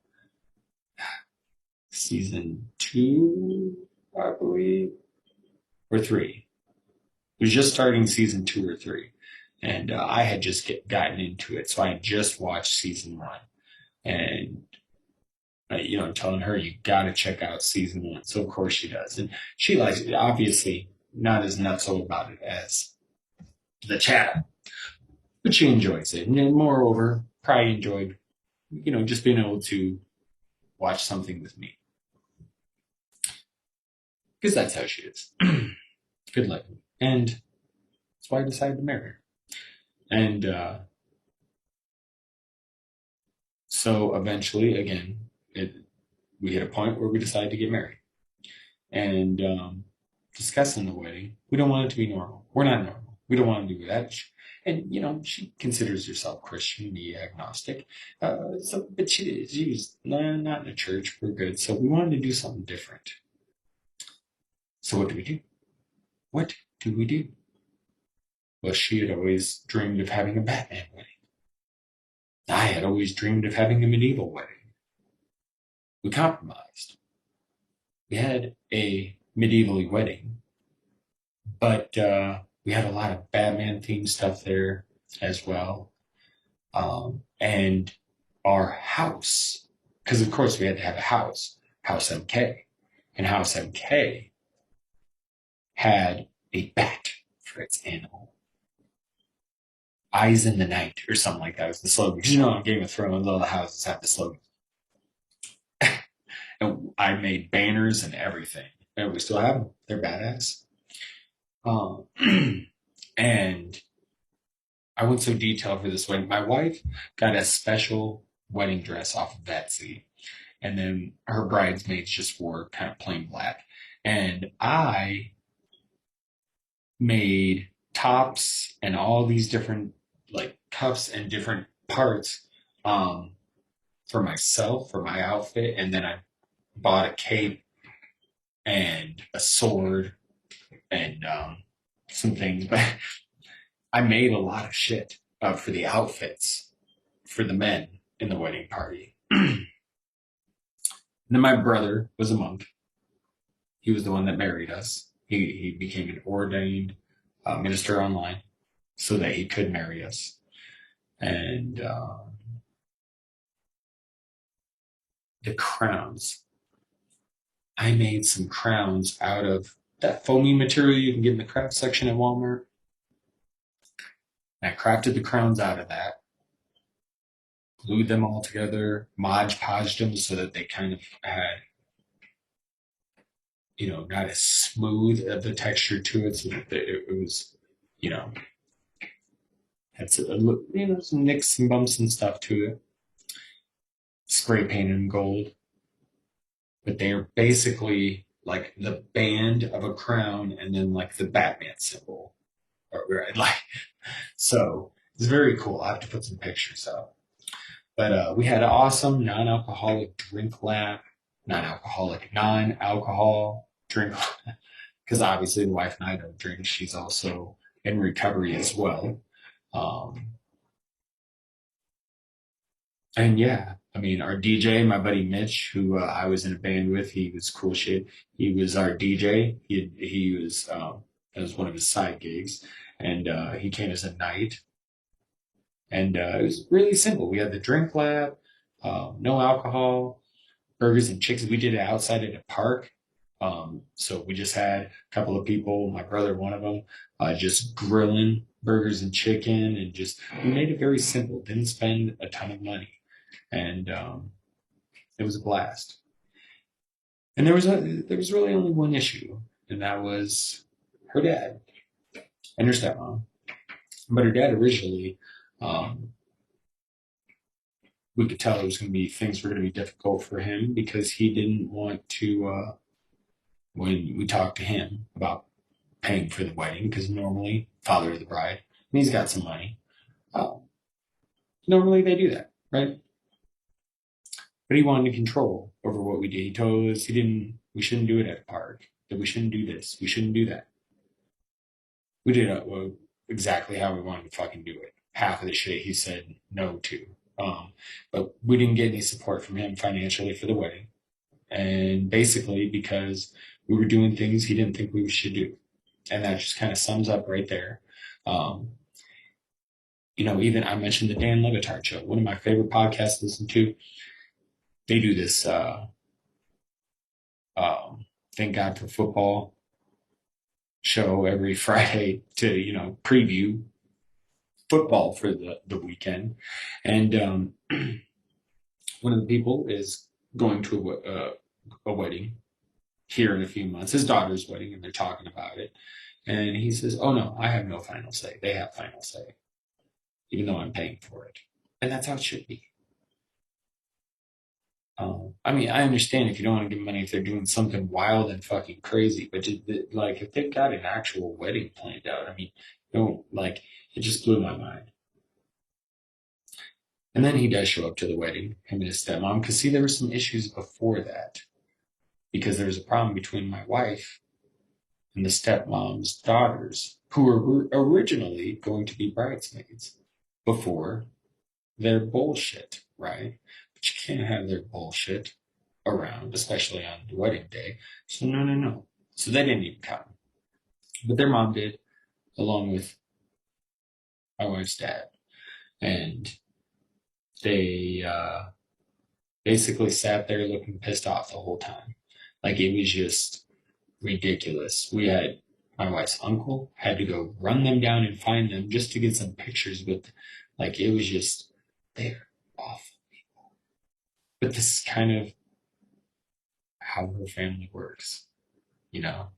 season 2, I believe, or 3. It was just starting season 2 or 3. And I had just gotten into it. So I had just watched season 1. And, I'm telling her, you got to check out season 1. So, of course, she does. And she likes it. Obviously, not as nutso about it as the chat, but she enjoys it. And then, moreover, probably enjoyed, just being able to watch something with me. Because that's how she is. Good luck. And that's why I decided to marry her. And so eventually, again, we hit a point where we decided to get married. And discussing the wedding, we don't want it to be normal. We're not normal. We don't want to do that. And she considers herself Christian, me agnostic. But she was not in a church. We're good. So we wanted to do something different. So what do we do? What do we do? Well, she had always dreamed of having a Batman wedding. I had always dreamed of having a medieval wedding. We compromised. We had a medieval wedding, but we had a lot of Batman themed stuff there as well. And our house, because of course we had to have a house, House MK. And House MK had a bat for its animal. Eyes in the Night or something like that was the slogan. Because on Game of Thrones, all the houses have the slogan. And I made banners and everything. And we still have them. They're badass. And I went so detailed for this wedding. My wife got a special wedding dress off of Etsy. And then her bridesmaids just wore kind of plain black. And I made tops and all these different like cuffs and different parts for myself, for my outfit. And then I bought a cape and a sword and some things. But I made a lot of shit for the outfits for the men in the wedding party. And then my brother was a monk. He was the one that married us. He became an ordained minister online so that he could marry us. And the crowns. I made some crowns out of that foamy material you can get in the craft section at Walmart. And I crafted the crowns out of that, glued them all together, Mod Podged them so that they kind of had, not as smooth of the texture to it, so that it was, had some nicks and bumps and stuff to it. Spray painted in gold. But they are basically like the band of a crown and then like the Batman symbol. So it's very cool. I have to put some pictures up. But we had an awesome non-alcoholic drink lab, non-alcohol drink, because obviously the wife and I don't drink. She's also in recovery as well. And yeah, I mean, our DJ, my buddy Mitch, who I was in a band with, he was cool shit. He was our DJ. He was that was one of his side gigs, and he came as a night, and it was really simple. We had the drink lab, no alcohol, burgers and chickens. We did it outside at a park. So we just had a couple of people, my brother, one of them, just grilling burgers and chicken, and just we made it very simple. Didn't spend a ton of money, and it was a blast. And there was really only one issue, and that was her dad and her stepmom. But her dad originally, um, we could tell it was going to be things were going to be difficult for him because he didn't want to. When we talked to him about paying for the wedding, because normally father of the bride, and he's got some money. Um, Normally they do that, right? But he wanted control over what we did. He told us we shouldn't do it at a park, that we shouldn't do this, we shouldn't do that. We did exactly how we wanted to fucking do it. Half of the shit he said no to. But we didn't get any support from him financially for the wedding. And basically because we were doing things he didn't think we should do. And that just kind of sums up right there. Um, even I mentioned the Dan Le Batard show, one of my favorite podcasts to listen to. They do this um, Thank God for Football show every Friday to, preview football for the weekend. And one of the people is going to a wedding here in a few months, his daughter's wedding, and they're talking about it. And he says, "Oh no, I have no final say. They have final say, even though I'm paying for it." And that's how it should be. I mean, I understand if you don't want to give money if they're doing something wild and fucking crazy, but like if they've got an actual wedding planned out, I mean, don't like it just blew my mind. And then he does show up to the wedding, him and his stepmom, because see, there were some issues before that because there was a problem between my wife and the stepmom's daughters, who were originally going to be bridesmaids before their bullshit, right? But you can't have their bullshit around, especially on the wedding day. So no, no, no. So they didn't even come. But their mom did, along with my wife's dad. And they basically sat there looking pissed off the whole time. Like it was just ridiculous. We had my wife's uncle had to go run them down and find them just to get some pictures with, like it was just they're awful people. But this is kind of how her family works, you know.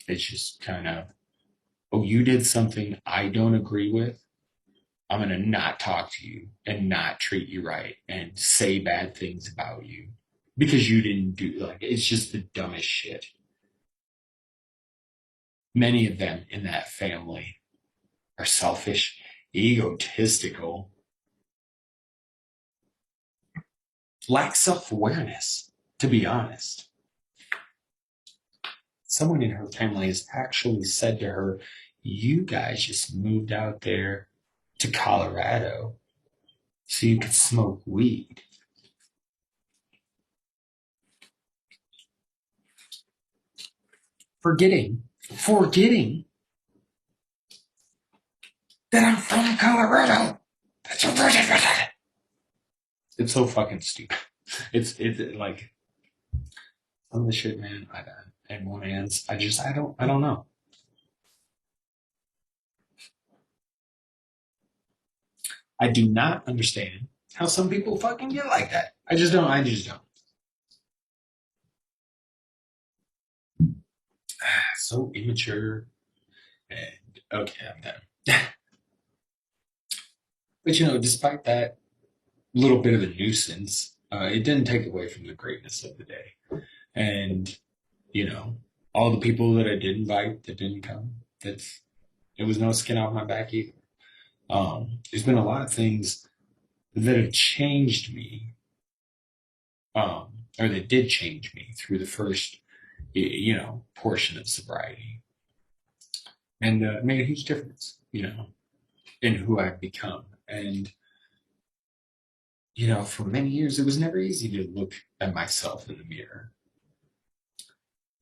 It's just kind of, oh, you did something I don't agree with. I'm gonna not talk to you and not treat you right and say bad things about you because you didn't do like it's just the dumbest shit. Many of them in that family are selfish, egotistical, lack self awareness, to be honest. Someone in her family has actually said to her, "You guys just moved out there to Colorado so you could smoke weed." Forgetting that I'm from Colorado. That's a It's so fucking stupid. It's like some of the shit, man. And one hands, I don't know. I do not understand how some people fucking get like that. I just don't. I just don't. So immature. And okay, I'm done. But despite that little bit of a nuisance, it didn't take away from the greatness of the day. And you know, all the people that I did invite that didn't come, it was no skin off my back either. There's been a lot of things that have changed me, or that did change me through the first, portion of sobriety, and made a huge difference, in who I've become. And for many years, it was never easy to look at myself in the mirror.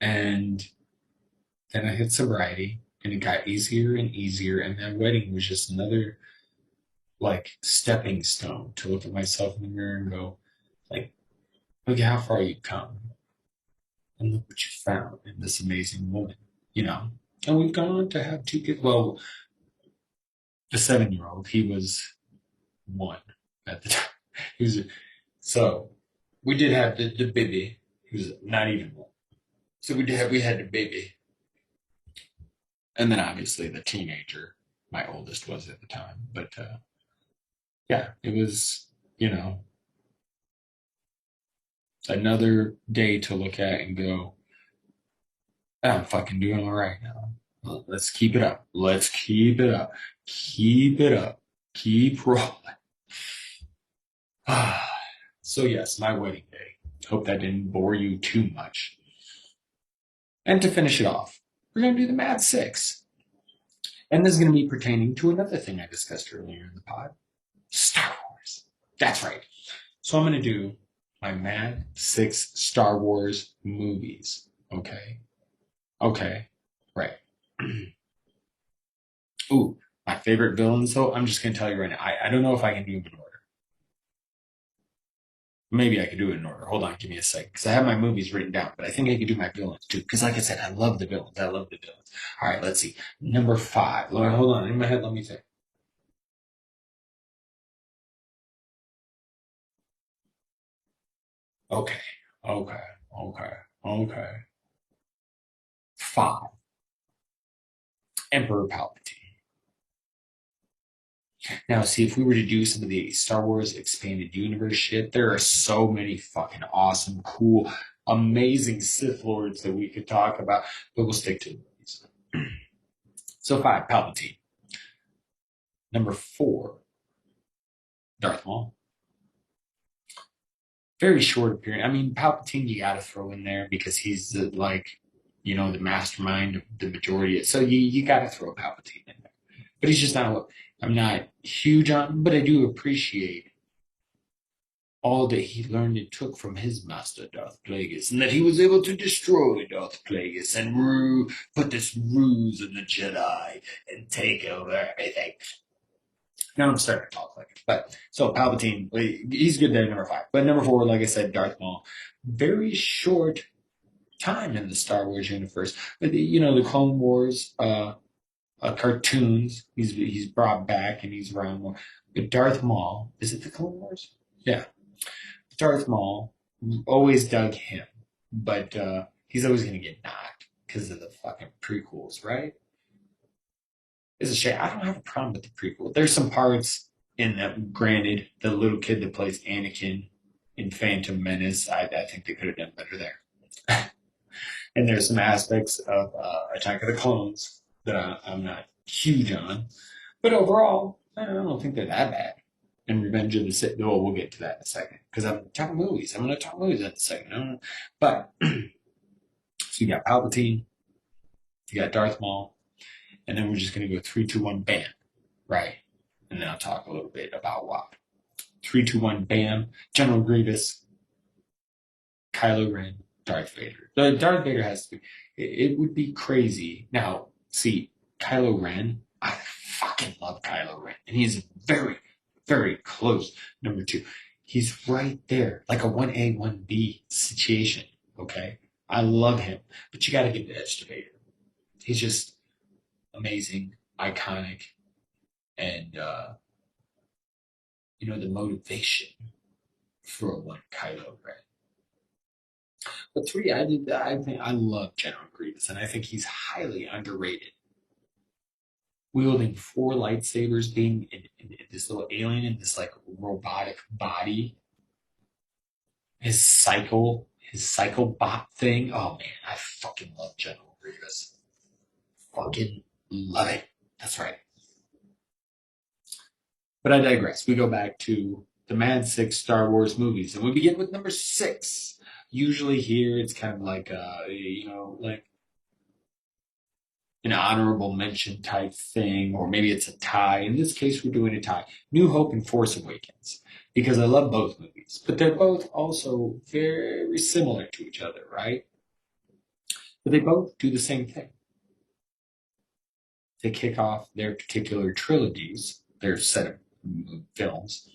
And then I hit sobriety, and it got easier and easier. And that wedding was just another like stepping stone to look at myself in the mirror and go, like, look at how far you've come, and look what you found in this amazing woman, you know. And we've gone on to have two kids. Well, the 7-year-old, he was one at the time. He was so we did have the baby. He was not even one. So we had the baby, and then obviously the teenager. My oldest was at the time, but yeah, it was another day to look at and go, I'm fucking doing all right now. Well, let's keep it up. Let's keep it up. Keep it up. Keep rolling. So yes, my wedding day. Hope that didn't bore you too much. And to finish it off, we're going to do the Mad Six. And this is going to be pertaining to another thing I discussed earlier in the pod, Star Wars. That's right. So I'm going to do my man, 6 Star Wars movies. Okay. Okay. Right. Ooh, my favorite villains, though, I'm just going to tell you right now. I don't know if I can do them in order. Maybe I could do it in order. Hold on, give me a second. Because I have my movies written down, but I think I could do my villains too. Because, like I said, I love the villains. I love the villains. All right, let's see. Number 5. Hold on. In my head, let me think. Okay. Okay. Okay. Okay. 5. Emperor Palpatine. Now, see, if we were to do some of the Star Wars expanded universe shit, there are so many fucking awesome, cool, amazing Sith Lords that we could talk about, but we'll stick to the movies. So 5, Palpatine. Number 4, Darth Maul. Very short appearance. I mean, Palpatine you got to throw in there because he's the mastermind of the majority. So you got to throw Palpatine in there. But he's just not. I'm not huge on, but I do appreciate all that he learned and took from his master, Darth Plagueis, and that he was able to destroy Darth Plagueis and put this ruse of the Jedi and take over everything. Now I'm starting to talk like it. But so Palpatine, he's good there, number 5. But number 4, like I said, Darth Maul. Very short time in the Star Wars universe. But the Clone Wars cartoons, he's brought back and he's around more. But Darth Maul, is it the Clone Wars? Yeah. Darth Maul, always dug him. But he's always gonna get knocked because of the fucking prequels, right? It's a shame. I don't have a problem with the prequel. There's some parts in that. Granted, the little kid that plays Anakin in Phantom Menace, I think they could have done better there. And there's some aspects of Attack of the Clones that I'm not huge on, but overall, I don't think they're that bad. And Revenge of the Sith. Oh, we'll get to that in a second because I'm talking movies. I'm going to talk movies in a second. But so you got Palpatine, you got Darth Maul, and then we're just going to go 3, 2, 1, bam, right? And then I'll talk a little bit about why. 3, 2, 1, bam. General Grievous, Kylo Ren, Darth Vader. The Darth Vader has to be. It would be crazy. Now, see, Kylo Ren. I fucking love Kylo Ren, and he's very, very close. Number 2, he's right there, like a 1A 1B situation. Okay, I love him, but you got to give the edge to Vader. He's just amazing, iconic, and the motivation for a one Kylo Ren. But 3, I think I love General Grievous, and I think he's highly underrated. Wielding 4 lightsabers, being in this little alien in this like robotic body, his cycle bot thing. Oh man, I fucking love General Grievous. Fucking love it. That's right. But I digress. We go back to the Mad 6 Star Wars movies, and we begin with number 6. Usually here it's kind of like like an honorable mention type thing, or maybe it's a tie. In this case, we're doing a tie. New Hope and Force Awakens, because I love both movies, but they're both also very similar to each other, right? But they both do the same thing. They kick off their particular trilogies, their set of films,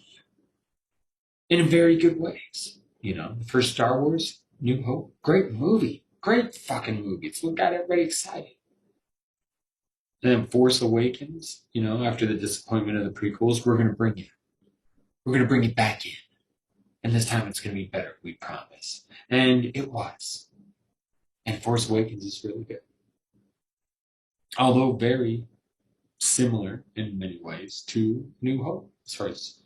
in very good ways. The first Star Wars, New Hope, great movie, great fucking movie. It's what got everybody excited. And then Force Awakens, after the disappointment of the prequels, we're gonna bring it back in, and this time it's gonna be better. We promise. And it was. And Force Awakens is really good, although very similar in many ways to New Hope as far as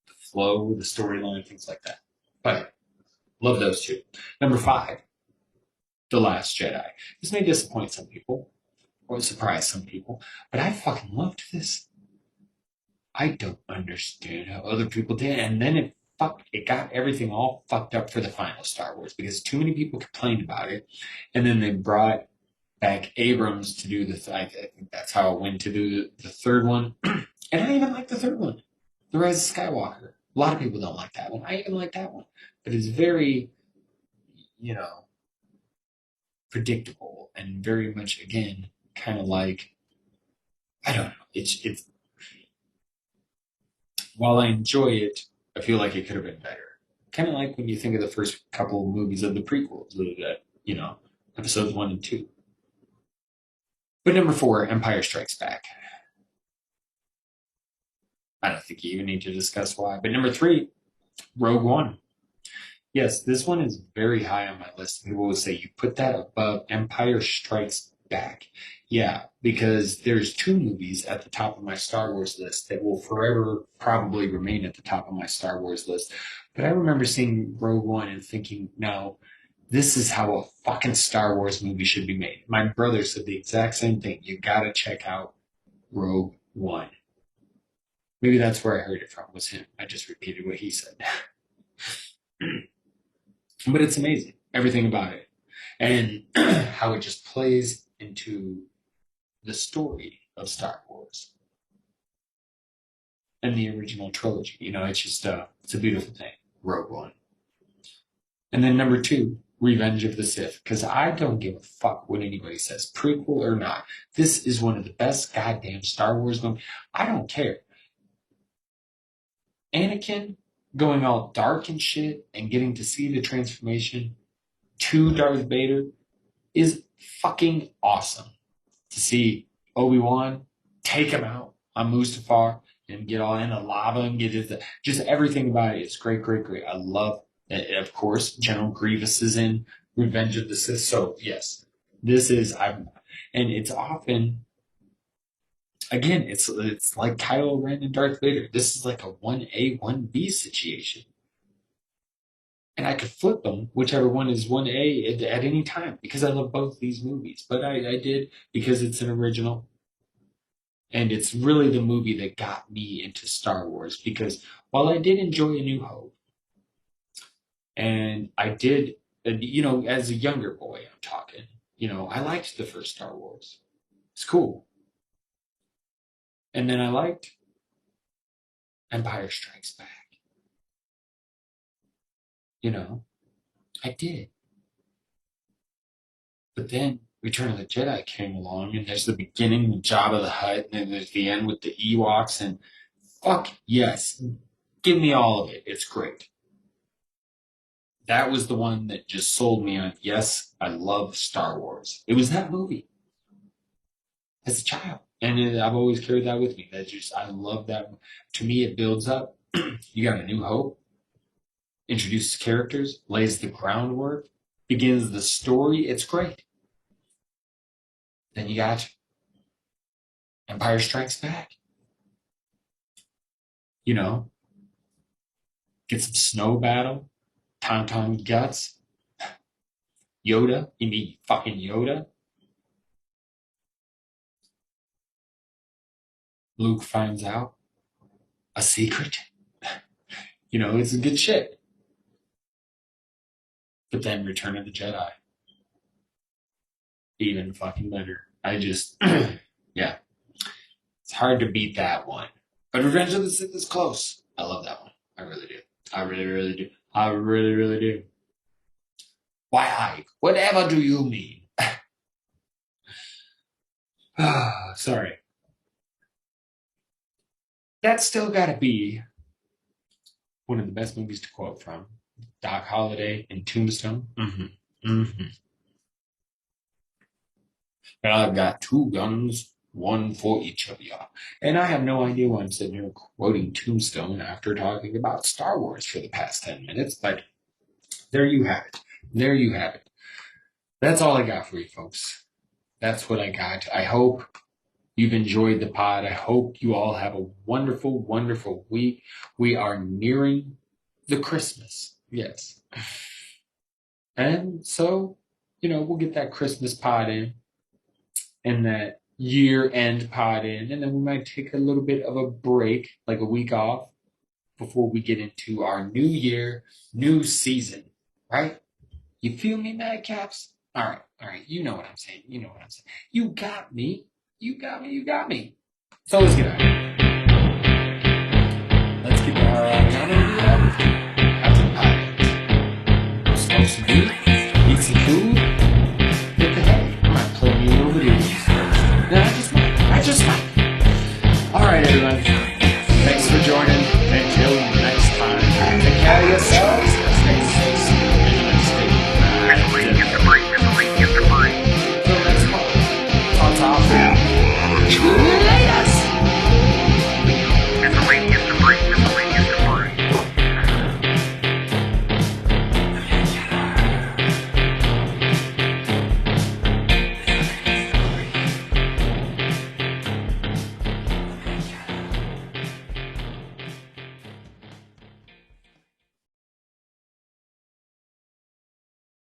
the flow, the storyline, things like that. But love those two. Number 5, The Last Jedi. This may disappoint some people or surprise some people, but I fucking loved this. I don't understand how other people did. And then it got everything all fucked up for the final Star Wars because too many people complained about it. And then they brought back Abrams to do I think that's how it went, to do the third one. And I even like the third one, The Rise of Skywalker. A lot of people don't like that one. I even like that one. but it's very, you know, predictable and very much, again, kind of like, I don't know. It's while I enjoy it, I feel like it could have been better. Kind of like when you think of the first couple of movies of the prequels, episodes 1 and 2. But number 4, Empire Strikes Back. I don't think you even need to discuss why. But number 3, Rogue One. Yes, this one is very high on my list. People will say, you put that above Empire Strikes Back. Yeah, because there's 2 movies at the top of my Star Wars list that will forever probably remain at the top of my Star Wars list. But I remember seeing Rogue One and thinking, no, this is how a fucking Star Wars movie should be made. My brother said the exact same thing. You gotta check out Rogue One. Maybe that's where I heard it from, was him. I just repeated what he said. But it's amazing, everything about it. And how it just plays into the story of Star Wars and the original trilogy. It's just, it's a beautiful thing. Rogue One. And then number 2, Revenge of the Sith. Because I don't give a fuck what anybody says, prequel or not. This is one of the best goddamn Star Wars movies. I don't care. Anakin going all dark and shit and getting to see the transformation to Darth Vader is fucking awesome. To see Obi-Wan take him out on Mustafar and get all in the lava and get his, just everything about it is great, great, great. I love it. Of course, General Grievous is in Revenge of the Sith. So yes, this is, and it's often, again, it's like Kylo Ren and Darth Vader. This is like a 1A, 1B situation. And I could flip them, whichever one is 1A at any time, because I love both these movies. But I did because it's an original. And it's really the movie that got me into Star Wars. Because while I did enjoy A New Hope, and I did, as a younger boy, I'm talking, I liked the first Star Wars. It's cool. And then I liked Empire Strikes Back. I did. But then Return of the Jedi came along, and there's the beginning with Jabba the Hutt, and then there's the end with the Ewoks, and fuck yes. Give me all of it. It's great. That was the one that just sold me on, yes, I love Star Wars. It was that movie as a child. And I've always carried that with me. I love that. To me, it builds up. You got A New Hope. Introduces characters, lays the groundwork, begins the story. It's great. Then you got Empire Strikes Back. Get some snow battle, Tauntaun guts, Yoda. You mean fucking Yoda? Luke finds out a secret. It's good shit. But then Return of the Jedi. Even fucking better. Yeah. It's hard to beat that one. But Revenge of the Sith is close. I love that one. I really do. I really, really do. I really, really do. Why, Ike? Whatever do you mean? Sorry. That's still got to be one of the best movies to quote from. Doc Holliday in Tombstone. And I've got 2 guns, one for each of you. And I have no idea why I'm sitting here quoting Tombstone after talking about Star Wars for the past 10 minutes, but there you have it. There you have it. That's all I got for you, folks. That's what I got. I hope you've enjoyed the pod. I hope you all have a wonderful, wonderful week. We are nearing the Christmas. Yes. And so, we'll get that Christmas pod in and that year-end pod in, and then we might take a little bit of a break, like a week off, before we get into our new year, new season, right? You feel me, Madcaps? All right. You know what I'm saying. You got me. So let's get out of here. Let's get the hell out of here. After the podcast. Easy, easy,